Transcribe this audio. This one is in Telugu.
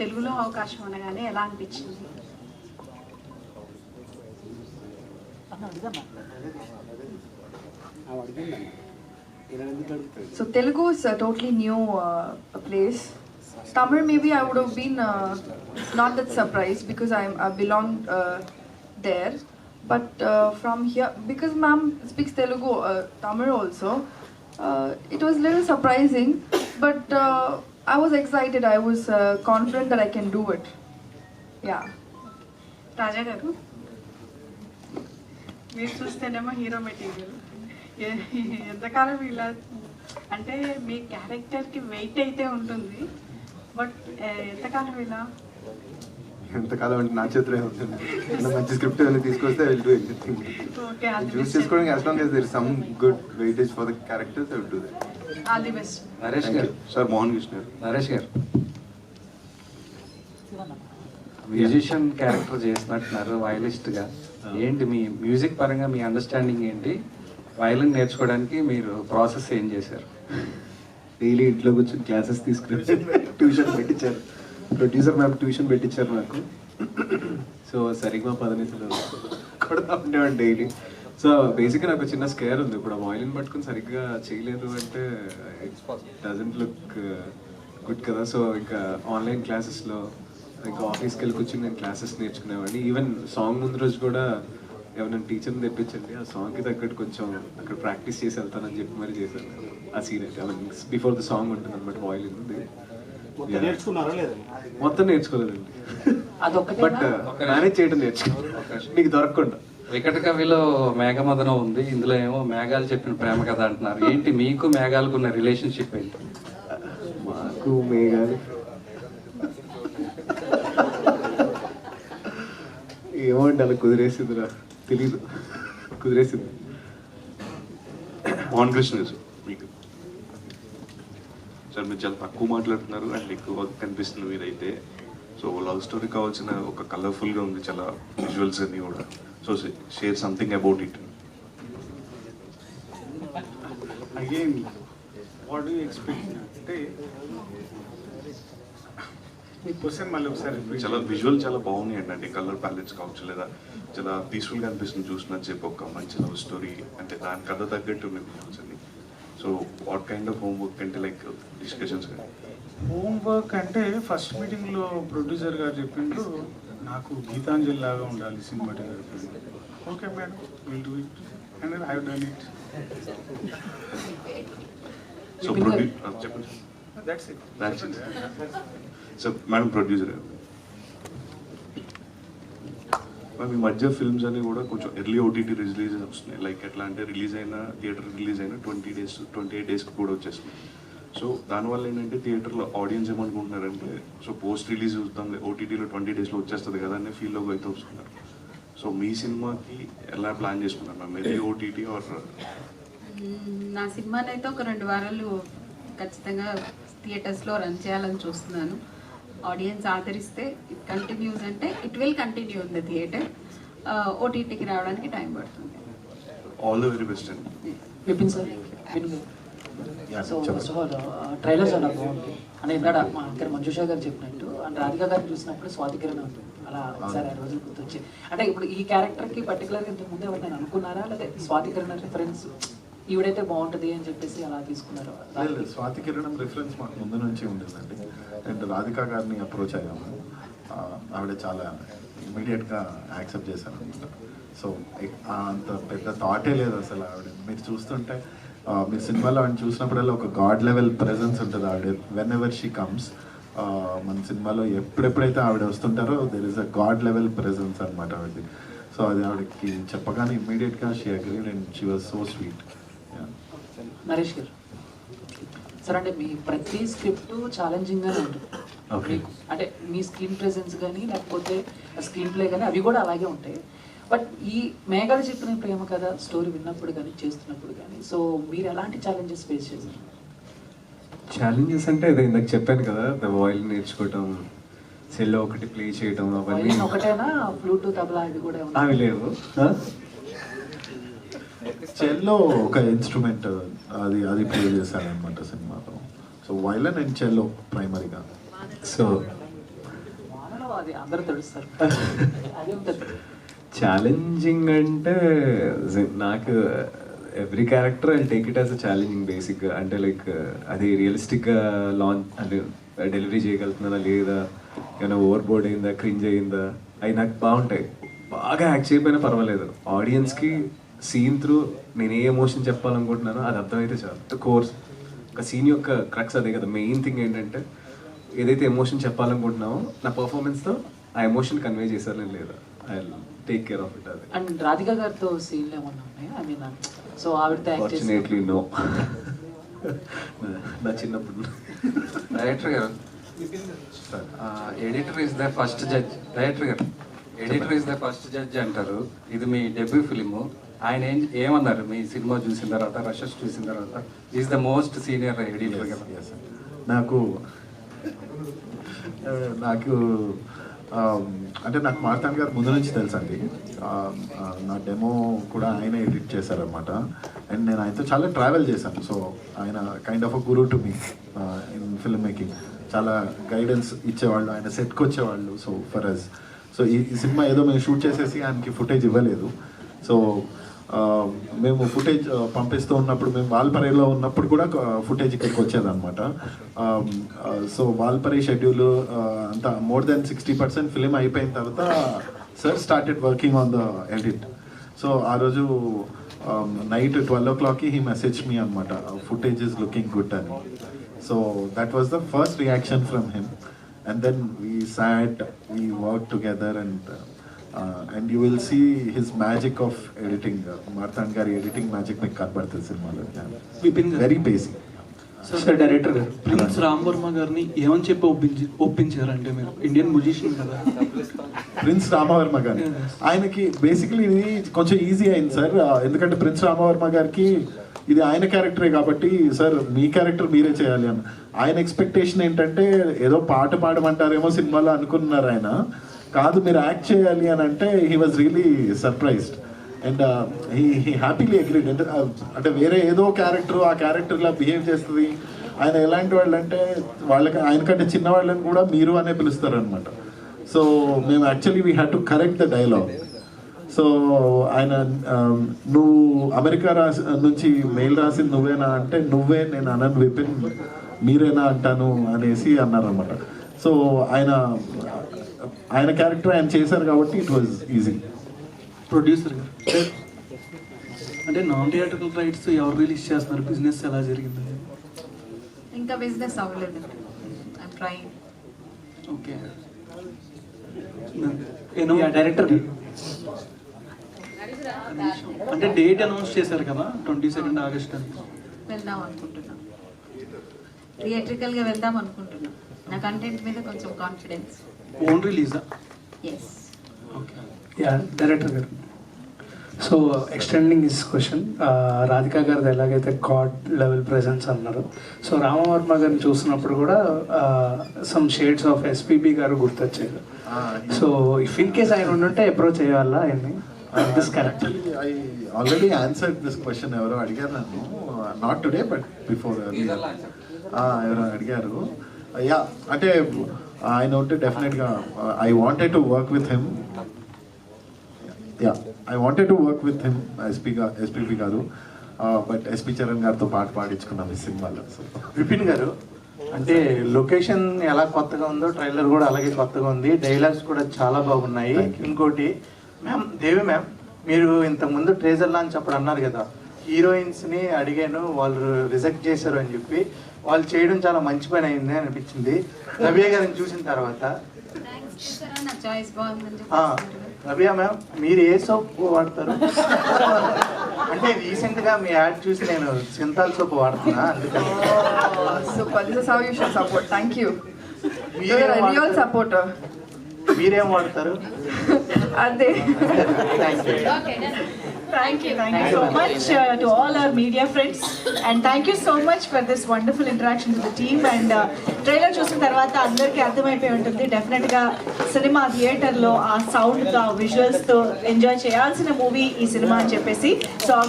తెలుగులో అవకాశం అనగానే ఎలా అనిపించింది? So Telugu is a totally new place. Tamil maybe I would have been not that surprised because I belonged there. But from here, because ma'am speaks Telugu, Tamil also, it was a little surprising. But I was excited. I was confident that I can do it. Yeah. రాజా గారు, మీరు చూస్తేనేమో హీరో మెటీరియల్, ఎంతకాలం ఇలా అంటే మీ క్యారెక్టర్కి వెయిట్ అయితే ఉంటుంది, బట్ ఎంతకాలం ఇలా? ఎంతకాలం అంటే నా చేతిలో ఉంటుంది. మంచి స్క్రిప్ట్ ఏమైనా తీసుకొస్తే విల్ డూ ఎవ్రీథింగ్. చూస్ చేసుకోవడం as long as there is some good weightage for the characters I will do that. All the best. Naresh garu. Sir Mohan Krishna గారు. నరేష్ గారు మ్యూజిషియన్ క్యారెక్టర్ చేస్తున్నట్టున్నారు వయలిస్ట్గా. ఏంటి మీ మ్యూజిక్ పరంగా మీ అండర్స్టాండింగ్ ఏంటి? వయలిన్ నేర్చుకోవడానికి మీరు ప్రాసెస్ ఏం చేశారు? డైలీ ఇంట్లో కూర్చొని క్లాసెస్ తీసుకుని ట్యూషన్ పెట్టించారు. ప్రొడ్యూసర్ మ్యామ్ ట్యూషన్ పెట్టించారు నాకు. సో సరిగ్గా పదనిసలు కొడతా ఉండేవాడు డైలీ. సో బేసిక్గా నాకు చిన్న స్కేర్ ఉంది. ఇప్పుడు ఆ వాయిలిన్ పట్టుకుని సరిగ్గా చేయలేదు అంటే ఇట్స్ డజంట్ లుక్ గుడ్ కదా. సో ఇంకా ఆన్లైన్ క్లాసెస్లో ఇంకా ఆఫీస్కి వెళ్ళి కూర్చొని నేను క్లాసెస్ నేర్చుకునేవాడిని. ఈవెన్ సాంగ్ ముందు రోజు కూడా ఎవరైనా టీచర్ని తెప్పించండి, ఆ సాంగ్కి తగ్గట్టు కొంచెం అక్కడ ప్రాక్టీస్ చేసి వెళ్తానని చెప్పి మరి చేశాను. ఆ సీన్ అయితే I mean before the song ఉంటుంది అనమాట వాయిలిన్. మొత్తం నేర్చుకోలేదండి, బట్ మేనేజ్ చేయడం నేర్చుకున్నాను మీకు దొరకకుండా. వికట కవిలో మేఘమదనం ఉంది, ఇందులో ఏమో మేఘాలు చెప్పిన ప్రేమ కథ అంటున్నారు. ఏంటి మీకు మేఘాలకు ఉన్న రిలేషన్షిప్ ఏంటి? మాకు మేఘాలు ఏమంటే అలా కుదిరేసిందిరా తెలీదు, కుదిరేసింది. మోహన్ కృష్ణ సార్, మీకు సార్ మీరు చాలా తక్కువ మాట్లాడుతున్నారు అండ్ ఎక్కువ కనిపిస్తుంది మీరైతే. సో లవ్ స్టోరీ కావాల్సిన ఒక కలర్ఫుల్గా ఉంది, చాలా విజువల్స్ అన్నీ కూడా. So share something about it. Again what do expect అంటే మీ క్వశ్చన్ మళ్ళీ ఒకసారి. చాలా విజువల్ చాలా బాగున్నాయండి, అంటే కలర్ ప్యాలెట్స్ కావచ్చు, లేదా చాలా పీస్ఫుల్గా అనిపిస్తుంది చూసినట్టు చెప్పి. ఒక మంచి లవ్ స్టోరీ అంటే దాని కథ తగ్గట్టు ఉన్నాయి విజువల్స్ అన్ని. So what kind of homework అంటే లైక్ డిస్కషన్స్ కానీ? హోంవర్క్ అంటే ఫస్ట్ మీటింగ్లో ప్రొడ్యూసర్ గారు చెప్పిండ్రు నాకు గీతాంజలి లాగా ఉండాలి cinematography. Okay madam, will do it and I have done it. So చెప్పండి. That's it. So madam producer garu, ఈ మధ్య ఫిల్మ్స్ అన్ని కూడా కొంచెం ఎర్లీ ఓటీటీ రిలీజ్ వస్తున్నాయి. లైక్ ఎట్లా అంటే రిలీజ్ అయినా థియేటర్ రిలీజ్ అయినా 28 డేస్కి కూడా వచ్చేస్తున్నాయి. సో దానివల్ల ఏంటంటే థియేటర్లో ఆడియన్స్ ఏమనుకుంటున్నారంటే సో పోస్ట్ రిలీజ్ చూద్దాం, ఓటీటీలో 20 డేస్లో వచ్చేస్తుంది కదా అనే ఫీల్లోకి అయితే వస్తున్నారు. సో మీ సినిమాకి ఎలా ప్లాన్ చేసుకున్నారు మ్యామ్? Early OTT or? నా సినిమాని అయితే ఒక 2 వారాలు ఖచ్చితంగా థియేటర్స్లో రన్ చేయాలని చూస్తున్నాను. ఆడియన్స్ ఆదరిస్తే ఇట్ కంటిన్యూస్ అంటే it will continue in the theatre. ఓటీటీకి రావడానికి టైం పడుతుంది. ఆల్ ద వెరీ బెస్ట్ అండి. Vipin sir, so first of all trailer చాలా బాగుంది అని ఇందాక మా అంకర్ మంజుషా గారు చెప్పినట్టు. అండ్ రాధిక గారిని చూసినప్పుడు స్వాతి కిరణ్ ఉంటుంది అలా ఒకసారి ఆ రోజులు గుర్తొచ్చి. అంటే ఇప్పుడు ఈ క్యారెక్టర్కి పర్టికులర్గా ఇంతకుముందు ఎవరైనా అనుకున్నారా, లేదా స్వాతి కిరణ్ రిఫరెన్స్ ఈవిడైతే బాగుంటుంది అని చెప్పేసి అలా తీసుకున్నారు? స్వాతి కిరణం రిఫరెన్స్ మాకు ముందు నుంచి ఉండేదండి. అండ్ రాధిక గారిని అప్రోచ్ అయ్యాము, ఆవిడ చాలా ఇమీడియట్గా యాక్సెప్ట్ చేశాను అనమాట. సో అంత పెద్ద థాటే లేదు అసలు ఆవిడ. మీరు చూస్తుంటే మీరు సినిమాలో ఆవిడ చూసినప్పుడల్లా ఒక గాడ్ లెవెల్ ప్రెజెన్స్ ఉంటుంది ఆవిడ. వెన్ ఎవర్ షీ కమ్స్ మన సినిమాలో ఎప్పుడెప్పుడైతే ఆవిడ వస్తుంటారో there is a god level presence అనమాట ఆవిడది. సో అది ఆవిడకి చెప్పగానే ఇమ్మీడియట్గా she agreed and she was so sweet. Naresh garu sir, అంటే మీ ప్రతి స్క్రిప్ట్ ఛాలెంజింగ్గానే ఉంటుంది. అంటే మీ స్క్రీన్ ప్రెజెన్స్ కానీ లేకపోతే స్క్రీన్ ప్లే కానీ అవి కూడా అలాగే ఉంటాయి. బట్ ఈ మేఘాలు చెప్పిన ప్రేమ కథ స్టోరీ విన్నప్పుడు కానీ చేస్తున్నప్పుడు కానీ సో మీరు ఎలాంటి ఛాలెంజెస్ ఫేస్ చేశారు? ఛాలెంజెస్ అంటే అదే ఇందాక చెప్పాను కదా, వాయిల్ నేర్చుకోవటం, సెల్లో ఒకటి ప్లే చేయటం, అవన్నీ. ఒకటేనా ఫ్లూట్ తబలా అవి కూడా అవి లేవు. చెల్లో ఒక ఇన్స్ట్రుమెంట్ అది ప్లే చేశాను అనమాట సినిమాలో. సో వైలన్ అండ్ చెల్లో ప్రైమరీగా. సో అది అందరూ తెలుస్తారు అదే ఉంటుంది. ఛాలెంజింగ్ అంటే నాకు every character I take it as a challenging బేసిక్గా. అంటే లైక్ అది రియలిస్టిక్గా లాంచ్ అంటే డెలివరీ చేయగలుగుతున్నానా లేదా, ఏమైనా ఓవర్ బోర్డ్ అయిందా, క్రింజ్ అయిందా, అవి నాకు బాగుంటాయి. బాగా యాక్ట్ చేయకపోయినా పర్వాలేదు, ఆడియన్స్కి సీన్ త్రూ నేను ఏ ఎమోషన్ చెప్పాలనుకుంటున్నానో అది అర్థమైతే చాలు. కోర్స్ ఒక సీన్ యొక్క క్రక్స్ అదే కదా, మెయిన్ థింగ్ ఏంటంటే ఏదైతే ఎమోషన్ చెప్పాలనుకుంటున్నామో నా పర్ఫార్మెన్స్తో ఆ ఎమోషన్ కన్వే చేశారని లేదా, I take care of it. అది అండ్ రాధిక గారితో సీన్లు ఏమన్నా ఉన్నాయా? ఐ మీన్ సో ఆవిడతో యాక్ట్ చేసి ఫార్చునేట్లీ నో. నా చిన్నప్పుడు director garu, editor is the first judge. Director garu, editor is the first judge అంటారు. ఇది మీ డెబ్యూ ఫిలిము. ఆయన ఏమన్నారు మీ సినిమా చూసిన తర్వాత, రషెస్ చూసిన తర్వాత? Is the most senior editor కదా. నాకు అంటే నాకు మార్తాండ్ గారు ముందు నుంచి తెలుసు అండి. నా డెమో కూడా ఆయన ఎడిట్ చేశారనమాట. అండ్ నేను ఆయనతో చాలా ట్రావెల్ చేశాను. సో ఆయన kind of a Guru to me in film making. చాలా గైడెన్స్ ఇచ్చేవాళ్ళు, ఆయన సెట్కి వచ్చేవాళ్ళు. సో ఫర్ అస్, సో ఈ సినిమా ఏదో మేము షూట్ చేసేసి ఆయనకి ఫుటేజ్ ఇవ్వలేదు. సో మేము ఫుటేజ్ పంపిస్తూ ఉన్నప్పుడు, మేము వాల్పరేలో ఉన్నప్పుడు కూడా ఫుటేజ్ ఇక్కడికి వచ్చేదన్నమాట. సో వాల్పరే షెడ్యూల్ అంతా మోర్ దెన్ 60% ఫిలిం అయిపోయిన తర్వాత sir started working on the edit. So ఆ రోజు నైట్ 12 o'clockకి హీ మెసేజ్ మీ అనమాట, ఫుటేజ్ ఈజ్ లుకింగ్ గుడ్ అని. So that was the first reaction from him. And then we sat, we work together and you will see his magic of editing. Martand gari editing magic మీకు కనబడుతుంది సినిమాలో. విపిన్ గారు, వెరీ బేసిక్. సార్ డైరెక్టర్ గారు, ప్రిన్స్ రామ్ వర్మ గారిని ఏమని చెప్పి ఒప్పించారంటే, మీరు ఇండియన్ మ్యూజిషియన్ కదా. ప్రిన్స్ రామవర్మ గారు, ఆయనకి బేసికలీ ఇది కొంచెం ఈజీ అయింది సార్. ఎందుకంటే ప్రిన్స్ రామవర్మ గారికి ఇది ఆయన క్యారెక్టరే కాబట్టి, సార్ మీ క్యారెక్టర్ మీరే చేయాలి అని. ఆయన ఎక్స్పెక్టేషన్ ఏంటంటే ఏదో పాట పాడమంటారేమో సినిమాలో అనుకున్నారు ఆయన. కాదు, మీరు యాక్ట్ చేయాలి అని అంటే he was really surprised. And he happily agreed. అంటే వేరే ఏదో క్యారెక్టర్ ఆ క్యారెక్టర్లా బిహేవ్ చేస్తుంది. ఆయన ఎలాంటి వాళ్ళు అంటే, వాళ్ళకి ఆయనకంటే చిన్న వాళ్ళని కూడా మీరు అనే పిలుస్తారు అనమాట. సో మేము actually we had to correct the dialogue. So ఆయన నువ్వు అమెరికా నుంచి మెయిల్ రాసింది నువ్వేనా అంటే, నువ్వే, నేను అనను విపిన్, మీరేనా అంటాను అనేసి అన్నారనమాట. సో ఆయన క్యారెక్టర్ ఆయన చేశారు కాబట్టి ఇట్ వాజ్ ఈజీ. ప్రొడ్యూసర్ గారు, అంటే నాన్ థియేటర్కల్ రైట్స్ ఎవరు రిలీజ్ చేస్తున్నారు? బిజినెస్ ఎలా జరిగింది? ఇంకా బిజినెస్ అవ్వలేదు, ఐఎమ్ ట్రైయింగ్. ఓకే, డైరెక్టర్ గారు, అంటే డేట్ అనౌన్స్ చేశారు కదా, 22 ఆగస్ట్ అని. వెళ్దాం అనుకుంటున్నాం, థియేట్రికల్గా వెళ్దాం అనుకుంటున్నాం. నా కంటెంట్ మీద కొంచెం కాన్ఫిడెన్స్. ఓన్ రిలీజా? Yes. Okay. Ya director garu, so extending this question, Radhika గారిది ఎలాగైతే గాడ్ లెవెల్ ప్రెజెన్స్ అన్నారు, సో రామవర్మ గారిని చూసినప్పుడు కూడా some shades of SPB garu గుర్తొచ్చారు. సో ఇఫ్ ఇన్ కేస్ ఆయన ఉండుంటే అప్రోచ్ చేయాలా ఆయన్ని this character? I already answered this question. ఎవరో అడిగారు నన్ను, నాట్ టుడే బట్ బిఫోర్. ఎవరో అడిగారు. యా, అంటే ఆయన ఉంటే డెఫినెట్గా I wanted to work with him. Yeah, I wanted to work with him, SPP గారు. బట్ ఎస్పీ చరణ్ గారితో పాట పాడించుకున్నాం ఈ సినిమాలో. సో విపిన్ గారు, అంటే లొకేషన్ ఎలా కొత్తగా ఉందో ట్రైలర్ కూడా అలాగే కొత్తగా ఉంది, డైలాగ్స్ కూడా చాలా బాగున్నాయి. ఇంకోటి మ్యామ్, దేవి మ్యామ్, మీరు ఇంతకుముందు ట్రేజర్ లాంచ్ అప్పుడు అన్నారు కదా, హీరోయిన్స్ని అడిగాను వాళ్ళు రిజెక్ట్ చేశారు అని చెప్పి. వాళ్ళు చేయడం చాలా మంచి పని అయింది అనిపించింది నవ్య గారిని చూసిన తర్వాత. నవ్య మ్యామ్, మీరు ఏ సోప్ వాడతారు? అంటే రీసెంట్ గా మీ యాడ్ చూసి నేను సింతాల్ సోప్ వాడుతున్నా, అందుకని. Super, this is how you should support. Thank you. You're a real supporter. మీరేం వాడతారు? అదే. Thank you. Thank you so much to all our media friends, and thank you so much for this wonderful interaction with the team. And trailer చూసిన తర్వాత అందరికీ అర్థమైపోయి ఉంటుంది, డెఫినెట్గా సినిమా థియేటర్లో ఆ సౌండ్, ఆ విజువల్స్తో ఎంజాయ్ చేయాల్సిన మూవీ ఈ సినిమా అని చెప్పేసి. సో